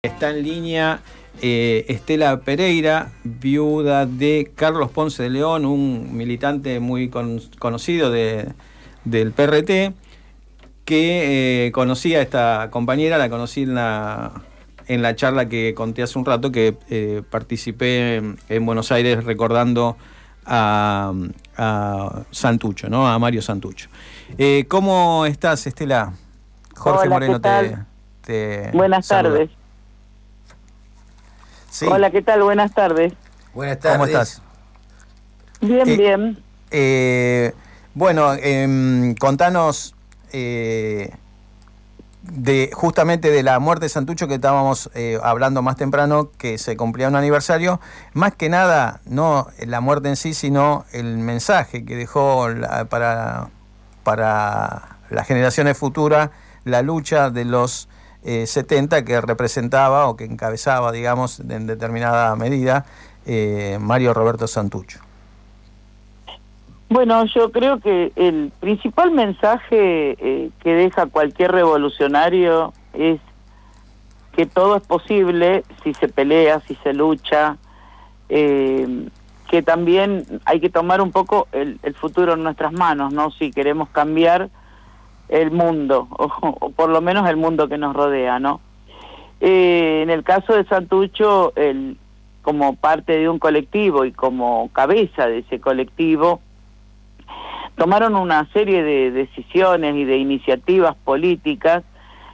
Está en línea Estela Pereira, viuda de Carlos Ponce de León, un militante muy conocido del PRT, que conocía a esta compañera, la conocí en la charla que conté hace un rato, que participé en Buenos Aires recordando a Santucho, ¿no? A Mario Santucho. ¿Cómo estás, Estela? Jorge Hola, Moreno ¿qué tal? te Buenas saluda. tardes. Sí. Hola, ¿qué tal? Buenas tardes. Buenas tardes. ¿Cómo estás? Bien, bien. Bueno, contanos justamente de la muerte de Santucho, que estábamos hablando más temprano, que se cumplía un aniversario. Más que nada, no la muerte en sí, sino el mensaje que dejó para las generaciones futuras, la lucha de los 70, que representaba o que encabezaba, digamos, en determinada medida, Mario Roberto Santucho. Bueno, yo creo que el principal mensaje que deja cualquier revolucionario es que todo es posible si se pelea, si se lucha, que también hay que tomar un poco el futuro en nuestras manos, ¿no? Si queremos cambiar el mundo, o por lo menos el mundo que nos rodea, ¿no? En el caso de Santucho, como parte de un colectivo y como cabeza de ese colectivo, tomaron una serie de decisiones y de iniciativas políticas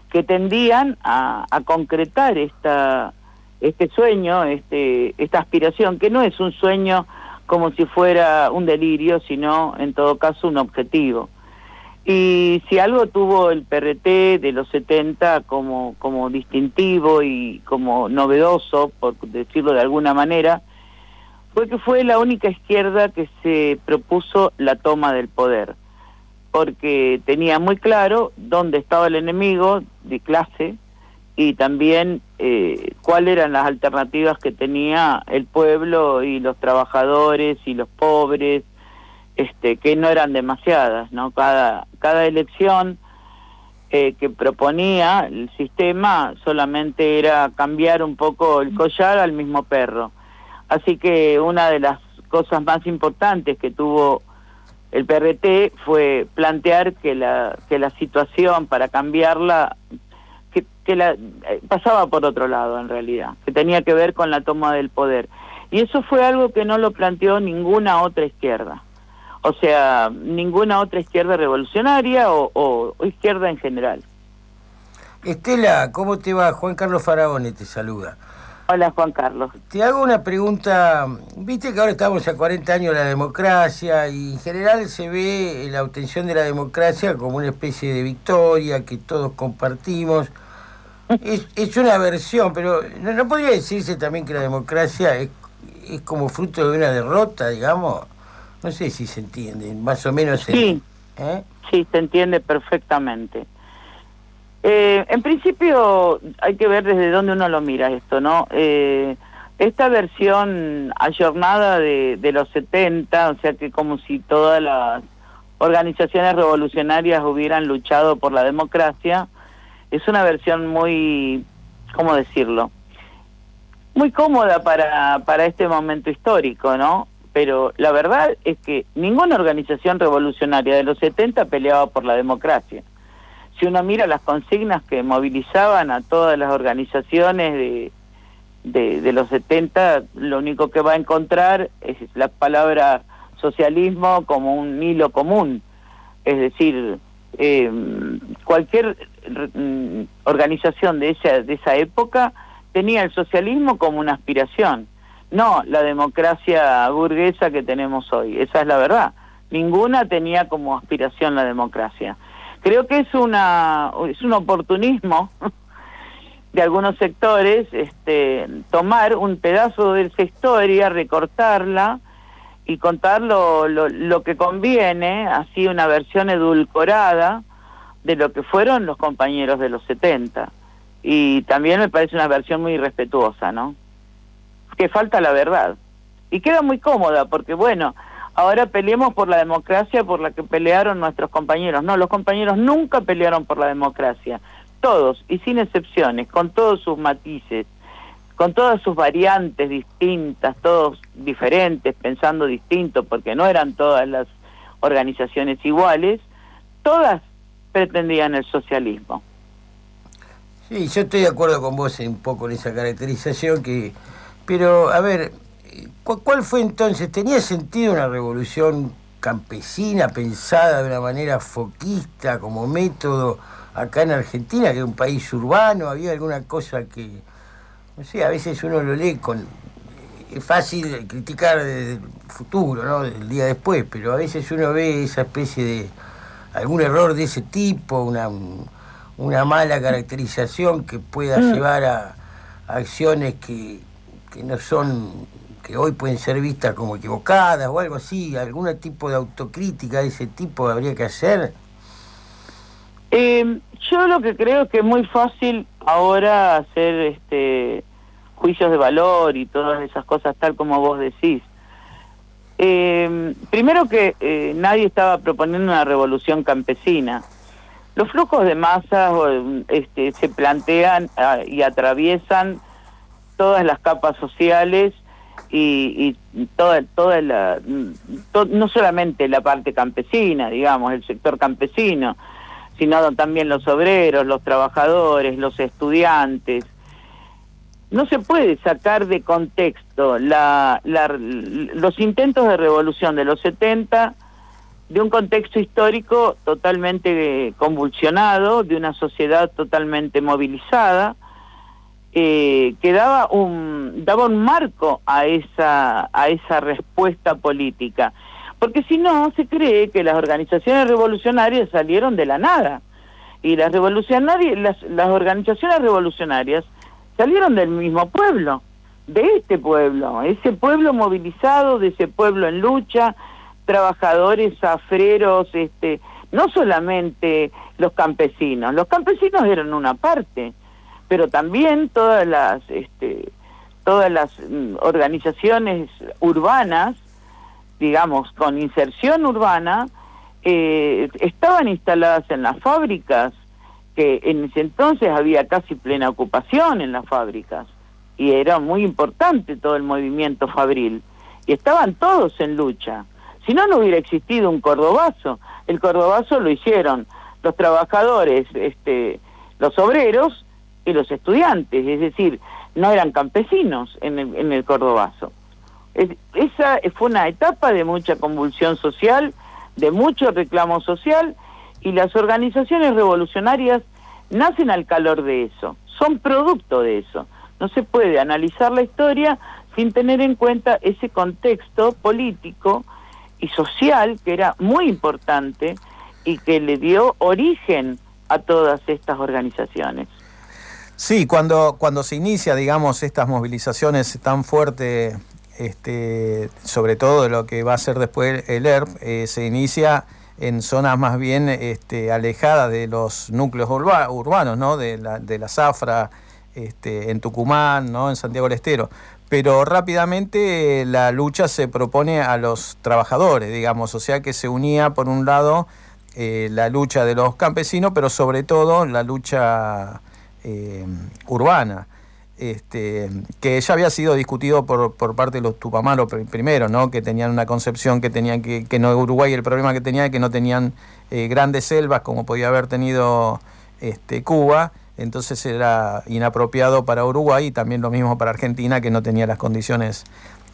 que tendían a concretar este sueño, esta aspiración, que no es un sueño como si fuera un delirio, sino en todo caso un objetivo. Y si algo tuvo el PRT de los 70 como distintivo y como novedoso, por decirlo de alguna manera, fue que fue la única izquierda que se propuso la toma del poder, porque tenía muy claro dónde estaba el enemigo de clase y también cuáles eran las alternativas que tenía el pueblo y los trabajadores y los pobres, que no eran demasiadas, ¿no? Cada elección que proponía el sistema solamente era cambiar un poco el collar al mismo perro. Así que una de las cosas más importantes que tuvo el PRT fue plantear que la situación para cambiarla pasaba por otro lado, en realidad, que tenía que ver con la toma del poder. Y eso fue algo que no lo planteó ninguna otra izquierda. O sea, ninguna otra izquierda revolucionaria o izquierda en general. Estela, ¿cómo te va? Juan Carlos Faraone te saluda. Hola, Juan Carlos. Te hago una pregunta. Viste que ahora estamos a 40 años de la democracia y en general se ve la obtención de la democracia como una especie de victoria que todos compartimos. Es una versión, pero ¿no podría decirse también que la democracia es como fruto de una derrota, digamos? No sé si se entiende, más o menos. Sí, sí, se entiende perfectamente. En principio hay que ver desde dónde uno lo mira esto, ¿no? Esta versión ayornada de los 70, o sea que como si todas las organizaciones revolucionarias hubieran luchado por la democracia, es una versión muy, ¿cómo decirlo?, muy cómoda para este momento histórico, ¿no? Pero la verdad es que ninguna organización revolucionaria de los 70 peleaba por la democracia. Si uno mira las consignas que movilizaban a todas las organizaciones de los 70, lo único que va a encontrar es la palabra socialismo como un hilo común. Es decir, cualquier organización de esa época tenía el socialismo como una aspiración, no la democracia burguesa que tenemos hoy. Esa es la verdad. Ninguna tenía como aspiración la democracia. Creo que es un oportunismo de algunos sectores tomar un pedazo de esa historia, recortarla y contar lo que conviene, así una versión edulcorada de lo que fueron los compañeros de los 70. Y también me parece una versión muy irrespetuosa, ¿no? Que falta la verdad. Y queda muy cómoda, porque bueno, ahora peleemos por la democracia por la que pelearon nuestros compañeros. No, los compañeros nunca pelearon por la democracia. todos y sin excepciones, con todos sus matices, con todas sus variantes distintas, todos diferentes, pensando distinto, porque no eran todas las organizaciones iguales, todas pretendían el socialismo. Sí, yo estoy de acuerdo con vos un poco en esa caracterización, pero a ver, ¿cuál fue entonces? ¿Tenía sentido una revolución campesina pensada de una manera foquista como método acá en Argentina, que es un país urbano? ¿Había alguna cosa que, no sé, a veces uno lo lee es fácil criticar desde el futuro, ¿no?, del día después, pero a veces uno ve esa especie de algún error de ese tipo, una mala caracterización que pueda llevar a acciones que no son, que hoy pueden ser vistas como equivocadas o algo así. ¿Algún tipo de autocrítica de ese tipo habría que hacer? Yo lo que creo es que es muy fácil ahora hacer juicios de valor y todas esas cosas tal como vos decís. Primero que nadie estaba proponiendo una revolución campesina. Los flujos de masas se plantean y atraviesan todas las capas sociales y no solamente la parte campesina, digamos, el sector campesino, sino también los obreros, los trabajadores, los estudiantes. No se puede sacar de contexto los intentos de revolución de los 70 de un contexto histórico totalmente convulsionado, de una sociedad totalmente movilizada, que daba un marco a esa respuesta política. Porque si no, se cree que las organizaciones revolucionarias salieron de la nada. Y las organizaciones revolucionarias salieron del mismo pueblo, de ese pueblo movilizado, de ese pueblo en lucha, trabajadores, afreros, no solamente los campesinos eran una parte, pero también todas las organizaciones urbanas, digamos, con inserción urbana, estaban instaladas en las fábricas, que en ese entonces había casi plena ocupación en las fábricas, y era muy importante todo el movimiento fabril, y estaban todos en lucha. Si no, no hubiera existido un cordobazo. El cordobazo lo hicieron los trabajadores, los obreros y los estudiantes, es decir, no eran campesinos en el cordobazo. Esa fue una etapa de mucha convulsión social, de mucho reclamo social, y las organizaciones revolucionarias nacen al calor de eso, son producto de eso. No se puede analizar la historia sin tener en cuenta ese contexto político y social que era muy importante y que le dio origen a todas estas organizaciones. Sí, cuando se inicia, digamos, estas movilizaciones tan fuertes, sobre todo lo que va a ser después el ERP, se inicia en zonas más bien alejadas de los núcleos urbanos, ¿no?, de la Zafra, en Tucumán, ¿no?, en Santiago del Estero. Pero rápidamente la lucha se propone a los trabajadores, digamos, o sea que se unía por un lado la lucha de los campesinos, pero sobre todo la lucha urbana, que ya había sido discutido por parte de los tupamaros primero, ¿no?, que tenían una concepción que tenían que no, Uruguay, el problema que tenía es que no tenían grandes selvas como podía haber tenido Cuba. Entonces era inapropiado para Uruguay y también lo mismo para Argentina, que no tenía las condiciones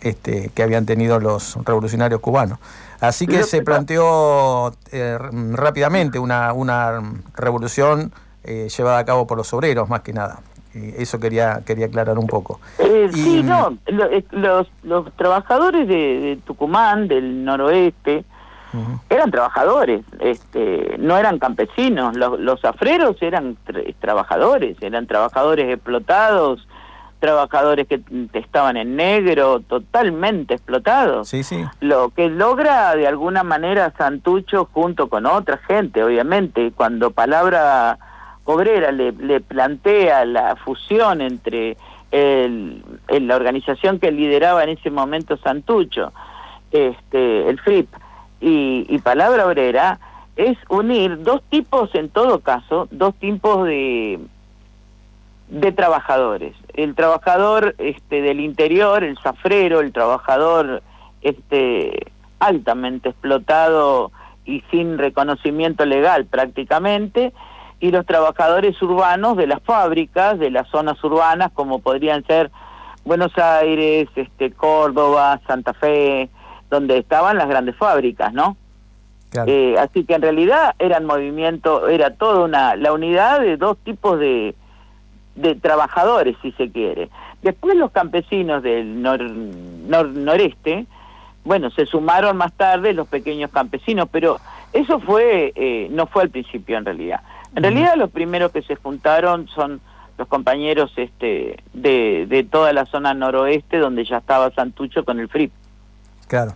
que habían tenido los revolucionarios cubanos. Así que se planteó rápidamente una revolución llevada a cabo por los obreros, más que nada. Eso quería aclarar un poco. Sí, no, los trabajadores de Tucumán, del noroeste, eran trabajadores, no eran campesinos. Los afreros eran trabajadores explotados, trabajadores que estaban en negro, totalmente explotados. Sí, sí. Lo que logra de alguna manera Santucho, junto con otra gente, obviamente, cuando Palabra Obrera le plantea la fusión entre la organización que lideraba en ese momento Santucho, el FRIP, y Palabra Obrera, es unir dos tipos, en todo caso, dos tipos de trabajadores. El trabajador del interior, el zafrero, el trabajador altamente explotado y sin reconocimiento legal prácticamente, y los trabajadores urbanos de las fábricas, de las zonas urbanas, como podrían ser Buenos Aires, Córdoba, Santa Fe, donde estaban las grandes fábricas, ¿no? Claro. Así que en realidad era toda la unidad de dos tipos de trabajadores, si se quiere. Después los campesinos del noreste, bueno, se sumaron más tarde los pequeños campesinos, pero eso no fue al principio en realidad. En realidad los primeros que se juntaron son los compañeros de toda la zona noroeste, donde ya estaba Santucho con el FRIP. Claro.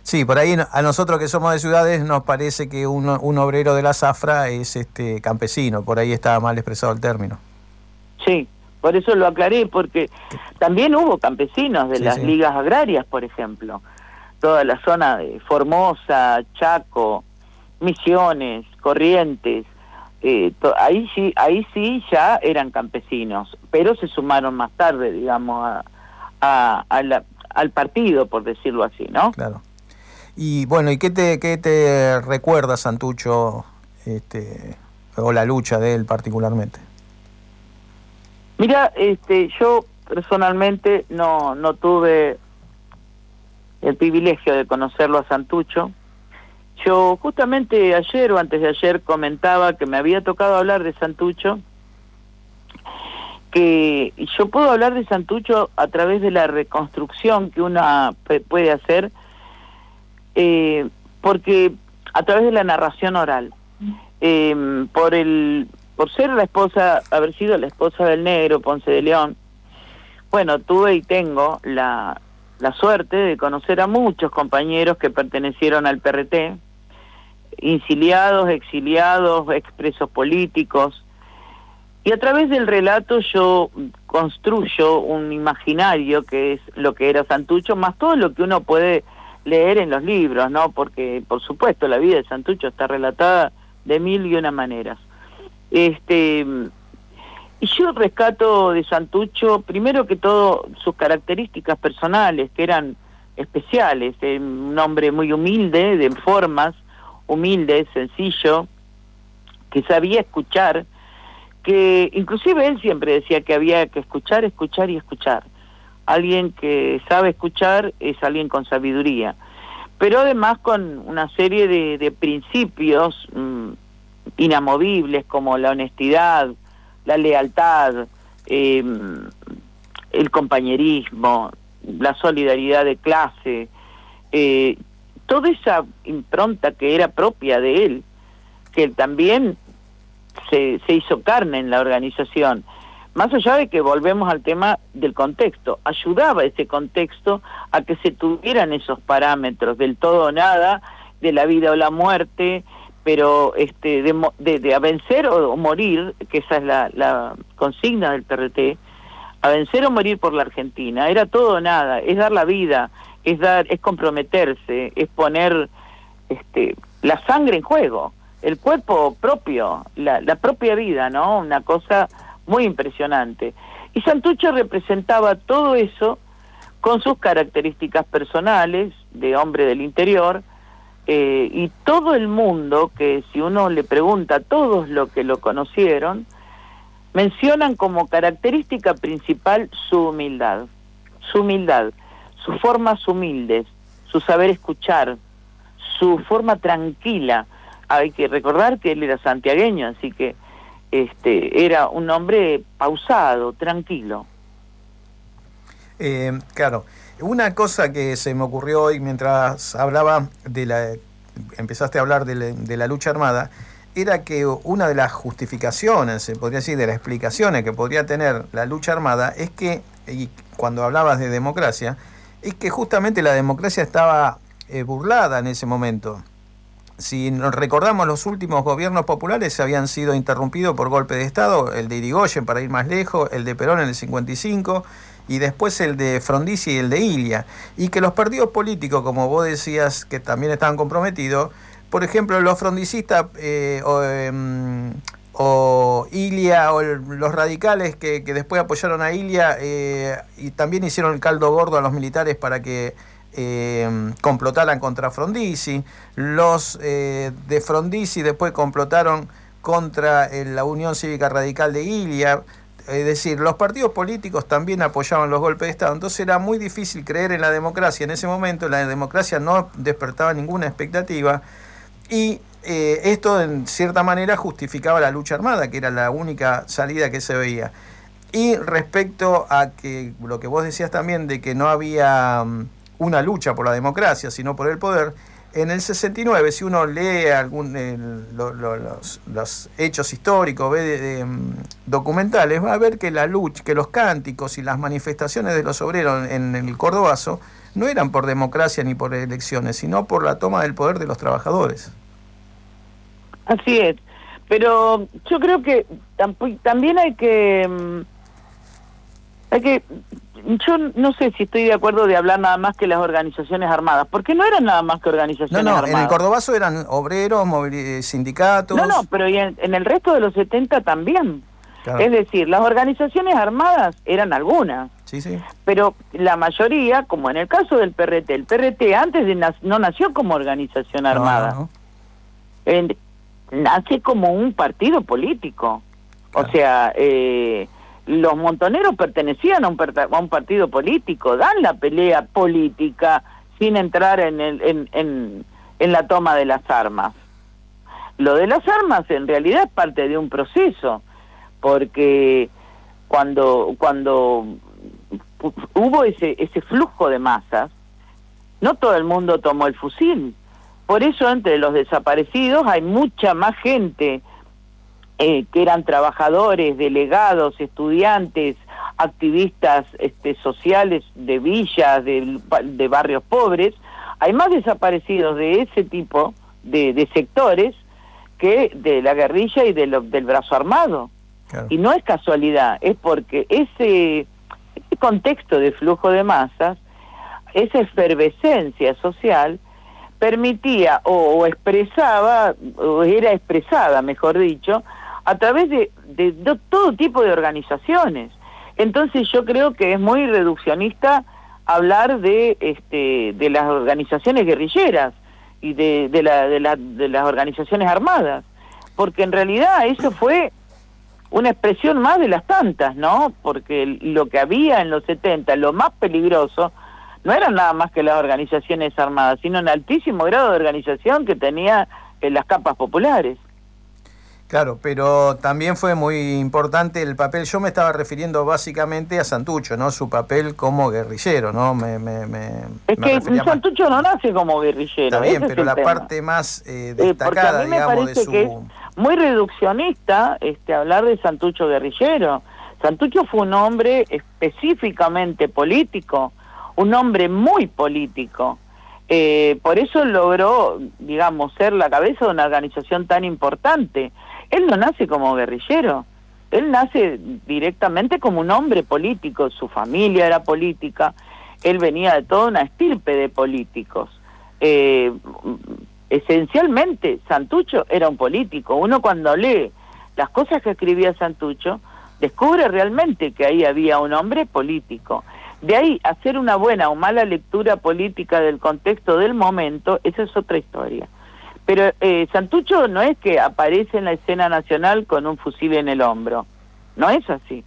Sí, por ahí a nosotros que somos de ciudades nos parece que un obrero de la zafra es campesino, por ahí estaba mal expresado el término. Sí, por eso lo aclaré, porque también hubo campesinos de las ligas agrarias, por ejemplo. Toda la zona de Formosa, Chaco, Misiones, Corrientes, ahí sí ya eran campesinos, pero se sumaron más tarde, digamos, al partido, por decirlo así, ¿no? Claro. Y bueno, ¿y qué te recuerda Santucho, o la lucha de él particularmente? Mira, yo personalmente no tuve el privilegio de conocerlo a Santucho. Yo justamente ayer o antes de ayer comentaba que me había tocado hablar de Santucho, que yo puedo hablar de Santucho a través de la reconstrucción que uno puede hacer, porque a través de la narración oral, por ser haber sido la esposa del negro Ponce de León, bueno, tuve y tengo la suerte de conocer a muchos compañeros que pertenecieron al PRT, insiliados, exiliados, expresos políticos, y a través del relato yo construyo un imaginario que es lo que era Santucho, más todo lo que uno puede leer en los libros, ¿no? Porque, por supuesto, la vida de Santucho está relatada de mil y una maneras. Y yo rescato de Santucho, primero que todo, sus características personales, que eran especiales. Un hombre muy humilde, de formas humildes, sencillo, que sabía escuchar, que inclusive él siempre decía que había que escuchar, escuchar y escuchar. Alguien que sabe escuchar es alguien con sabiduría, pero además con una serie de principios inamovibles, como la honestidad, la lealtad, el compañerismo, la solidaridad de clase, toda esa impronta que era propia de él, que también se hizo carne en la organización. Más allá de que volvemos al tema del contexto, ayudaba ese contexto a que se tuvieran esos parámetros del todo o nada, de la vida o la muerte, pero de a vencer o morir, que esa es la consigna del PRT, a vencer o morir por la Argentina, era todo o nada, es dar la vida, es comprometerse, es poner la sangre en juego, el cuerpo propio, la propia vida, ¿no? Una cosa muy impresionante. Y Santucho representaba todo eso con sus características personales de hombre del interior, y todo el mundo, que si uno le pregunta a todos los que lo conocieron, mencionan como característica principal su humildad, sus formas humildes, su saber escuchar, su forma tranquila. Hay que recordar que él era santiagueño, así que era un hombre pausado, tranquilo. Claro, una cosa que se me ocurrió hoy mientras hablaba empezaste a hablar de la lucha armada, era que una de las justificaciones, se podría decir, de las explicaciones que podría tener la lucha armada es que, y cuando hablabas de democracia, es que justamente la democracia estaba burlada en ese momento. Si nos recordamos, los últimos gobiernos populares habían sido interrumpidos por golpe de Estado, el de Irigoyen para ir más lejos, el de Perón en el 55 y después el de Frondizi y el de Ilia, y que los partidos políticos, como vos decías, que también estaban comprometidos, por ejemplo, los frondicistas o Ilia o los radicales que después apoyaron a Ilia y también hicieron el caldo gordo a los militares para que complotaran contra Frondizi. Los de Frondizi después complotaron contra la Unión Cívica Radical de Ilia. Es decir, los partidos políticos también apoyaban los golpes de Estado, entonces era muy difícil creer en la democracia. En ese momento la democracia no despertaba ninguna expectativa y esto en cierta manera justificaba la lucha armada, que era la única salida que se veía. Y respecto a que lo que vos decías también de que no había una lucha por la democracia, sino por el poder, en el 69, si uno lee los hechos históricos, ve documentales, va a ver que la lucha, que los cánticos y las manifestaciones de los obreros en el Cordobazo no eran por democracia ni por elecciones, sino por la toma del poder de los trabajadores. Así es, pero yo creo que también hay que, yo no sé si estoy de acuerdo de hablar nada más que las organizaciones armadas, porque no eran nada más que organizaciones armadas. En el Cordobazo eran obreros, sindicatos. No, pero y en el resto de los 70 también. Claro. Es decir, las organizaciones armadas eran algunas, sí, pero la mayoría, como en el caso del PRT, el PRT antes no nació como organización armada. No. Nace como un partido político. Claro. O sea, los montoneros pertenecían a un partido político, dan la pelea política sin entrar en la toma de las armas. Lo de las armas en realidad es parte de un proceso, porque cuando hubo ese flujo de masas, no todo el mundo tomó el fusil. Por eso entre los desaparecidos hay mucha más gente que eran trabajadores, delegados, estudiantes, activistas sociales de villas, de barrios pobres. Hay más desaparecidos de ese tipo de sectores que de la guerrilla y del brazo armado. Claro. Y no es casualidad, es porque ese contexto de flujo de masas, esa efervescencia social, permitía o expresaba, o era expresada, mejor dicho, a través de todo tipo de organizaciones. Entonces yo creo que es muy reduccionista hablar de las organizaciones guerrilleras y de las organizaciones armadas, porque en realidad eso fue una expresión más de las tantas, ¿no? Porque lo que había en los 70, lo más peligroso, no eran nada más que las organizaciones armadas, sino un altísimo grado de organización que tenía las capas populares. Claro, pero también fue muy importante el papel. Yo me estaba refiriendo básicamente a Santucho, ¿no? Su papel como guerrillero, ¿no? Es que Santucho no nace como guerrillero. Está bien, pero la parte más destacada, a mí me parece que es muy reduccionista hablar de Santucho guerrillero. Santucho fue un hombre específicamente político, un hombre muy político. Por eso logró, digamos, ser la cabeza de una organización tan importante. Él no nace como guerrillero, él nace directamente como un hombre político, su familia era política, él venía de toda una estirpe de políticos. Esencialmente, Santucho era un político. Uno cuando lee las cosas que escribía Santucho, descubre realmente que ahí había un hombre político. De ahí hacer una buena o mala lectura política del contexto del momento, esa es otra historia. Pero Santucho no es que aparece en la escena nacional con un fusil en el hombro, no es así.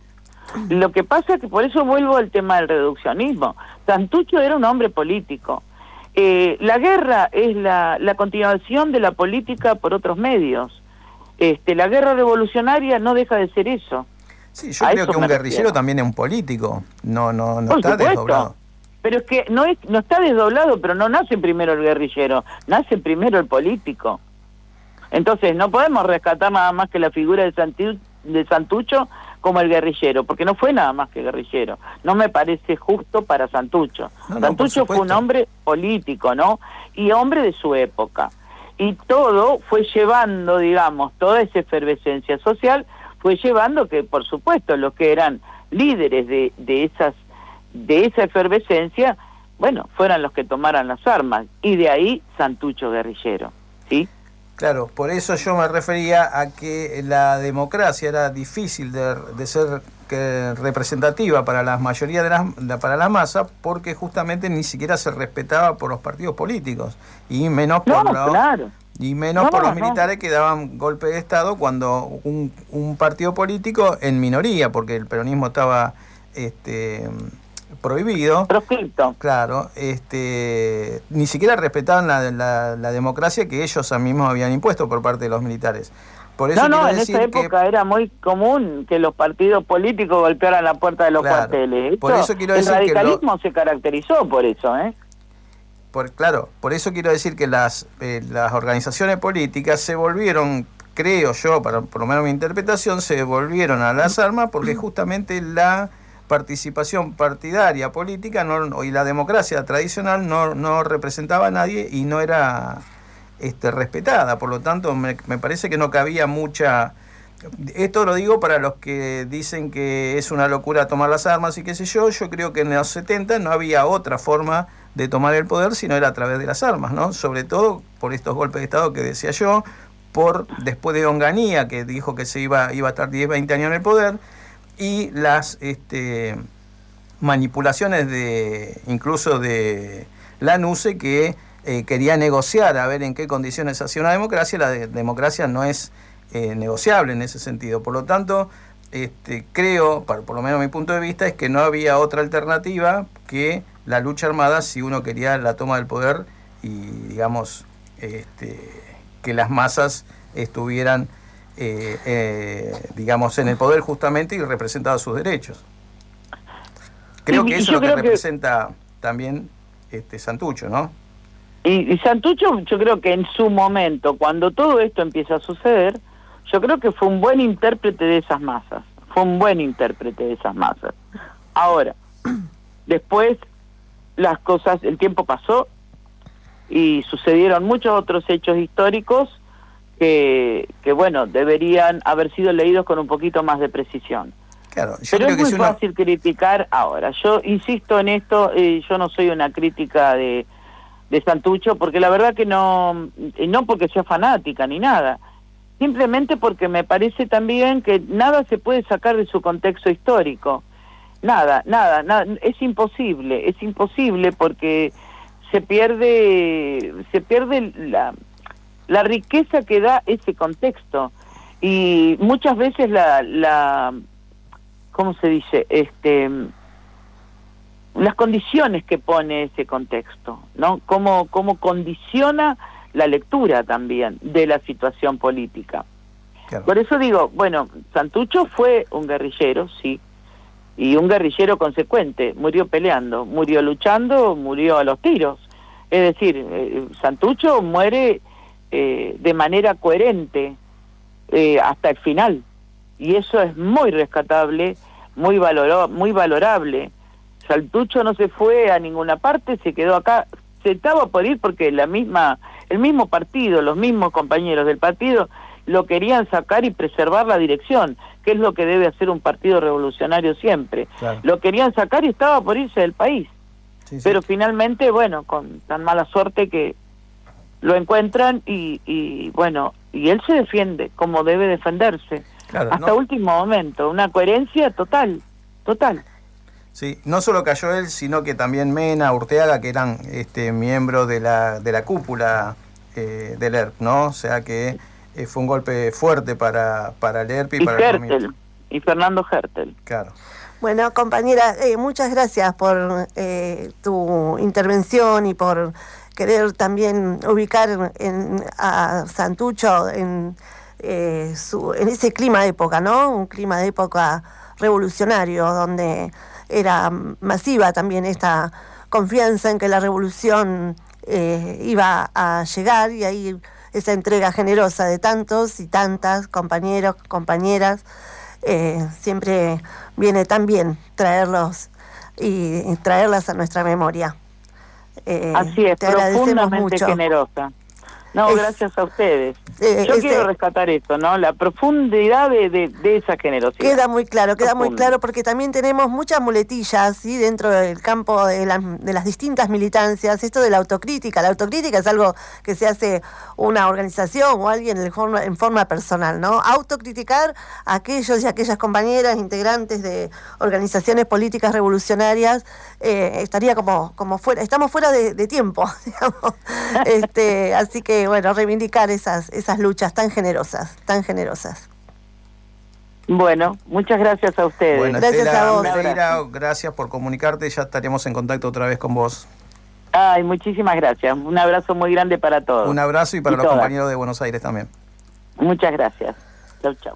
Lo que pasa es que por eso vuelvo al tema del reduccionismo. Santucho era un hombre político. La guerra es la continuación de la política por otros medios. La guerra revolucionaria no deja de ser eso. Sí, yo creo que un guerrillero también es un político, no está desdoblado. Pero es que no está desdoblado, pero no nace primero el guerrillero, nace primero el político. Entonces no podemos rescatar nada más que la figura de Santucho como el guerrillero, porque no fue nada más que guerrillero. No me parece justo para Santucho. Santucho fue un hombre político, ¿no? Y hombre de su época. Y todo fue llevando, digamos, toda esa efervescencia social fue llevando que, por supuesto, los que eran líderes de esa efervescencia, bueno, fueran los que tomaran las armas, y de ahí Santucho guerrillero. ¿sí? Claro, por eso yo me refería a que la democracia era difícil de ser representativa para la mayoría para la masa, porque justamente ni siquiera se respetaba por los partidos políticos y menos por los militares que daban golpe de estado cuando un partido político en minoría, porque el peronismo estaba prohibido. Proscripto. Claro, ni siquiera respetaban la democracia que ellos mismos habían impuesto por parte de los militares. Por eso en esa época era muy común que los partidos políticos golpearan la puerta de los cuarteles. Por eso quiero decir el radicalismo se caracterizó por eso, por eso quiero decir que las organizaciones políticas se volvieron, creo yo, por lo menos mi interpretación, se volvieron a las armas porque justamente la participación partidaria política y la democracia tradicional no representaba a nadie y no era respetada. Por lo tanto, me parece que no cabía mucha... Esto lo digo para los que dicen que es una locura tomar las armas y qué sé yo. Yo creo que en los 70 no había otra forma de tomar el poder sino era a través de las armas, ¿no? Sobre todo por estos golpes de Estado que decía yo, después de Onganía, que dijo que iba a estar 10, 20 años en el poder, y las manipulaciones incluso de Lanusse, que quería negociar a ver en qué condiciones hacía una democracia. La democracia no es negociable en ese sentido. Por lo tanto, creo, por lo menos mi punto de vista, es que no había otra alternativa que la lucha armada si uno quería la toma del poder y, digamos, que las masas estuvieran, digamos, en el poder justamente y representaban sus derechos. Creo que eso es lo que representa también Santucho, ¿no? Y Santucho, yo creo que en su momento, cuando todo esto empieza a suceder, yo creo que fue un buen intérprete de esas masas. Ahora, después las cosas, el tiempo pasó y sucedieron muchos otros hechos históricos que bueno, deberían haber sido leídos con un poquito más de precisión. Claro, pero es muy fácil criticar ahora. Yo insisto en esto, yo no soy una crítica de Santucho, porque la verdad que no porque sea fanática ni nada, simplemente porque me parece también que nada se puede sacar de su contexto histórico. Nada, es imposible porque se pierde la riqueza que da ese contexto, y muchas veces ¿cómo se dice? Las condiciones que pone ese contexto, ¿no? Cómo condiciona la lectura también de la situación política. Claro. Por eso digo, bueno, Santucho fue un guerrillero, sí, y un guerrillero consecuente, murió peleando, murió luchando, murió a los tiros. Es decir, Santucho muere de manera coherente hasta el final, y eso es muy rescatable, muy valorable. Santucho no se fue a ninguna parte, se quedó acá, se estaba por ir porque el mismo partido, los mismos compañeros del partido lo querían sacar y preservar la dirección, que es lo que debe hacer un partido revolucionario siempre. Claro. Lo querían sacar y estaba por irse del país. Sí. Pero finalmente, bueno, con tan mala suerte que lo encuentran y bueno, y él se defiende como debe defenderse. Claro, hasta último momento, una coherencia total. Sí, no solo cayó él, sino que también Mena, Urteaga, que eran miembros de la cúpula del ERP, ¿no? O sea que fue un golpe fuerte para el ERP y para el movimiento. Y Fernando Hertel. Claro. Bueno, compañera, muchas gracias por tu intervención y por querer también ubicar a Santucho en ese clima de época, ¿no? Un clima de época revolucionario, donde era masiva también esta confianza en que la revolución iba a llegar, y ahí esa entrega generosa de tantos y tantas compañeros, compañeras, siempre viene tan bien traerlos y traerlas a nuestra memoria. Así es, te agradecemos profundamente mucho. Generosa. No, gracias a ustedes. Yo quiero rescatar esto, ¿no? La profundidad de esa generosidad. Queda muy claro, porque también tenemos muchas muletillas, ¿sí? Dentro del campo de las distintas militancias. Esto de la autocrítica es algo que se hace una organización o alguien en forma personal, ¿no? Autocriticar a aquellos y aquellas compañeras integrantes de organizaciones políticas revolucionarias estaría como fuera, estamos fuera de tiempo, digamos. Así que bueno, reivindicar esas luchas tan generosas. Bueno, muchas gracias a ustedes. Bueno, gracias Estela a vos. Pereira, gracias por comunicarte, ya estaremos en contacto otra vez con vos. Ay, muchísimas gracias. Un abrazo muy grande para todos. Un abrazo y para los todas. compañeros de Buenos Aires también. Muchas gracias. Chau, chau.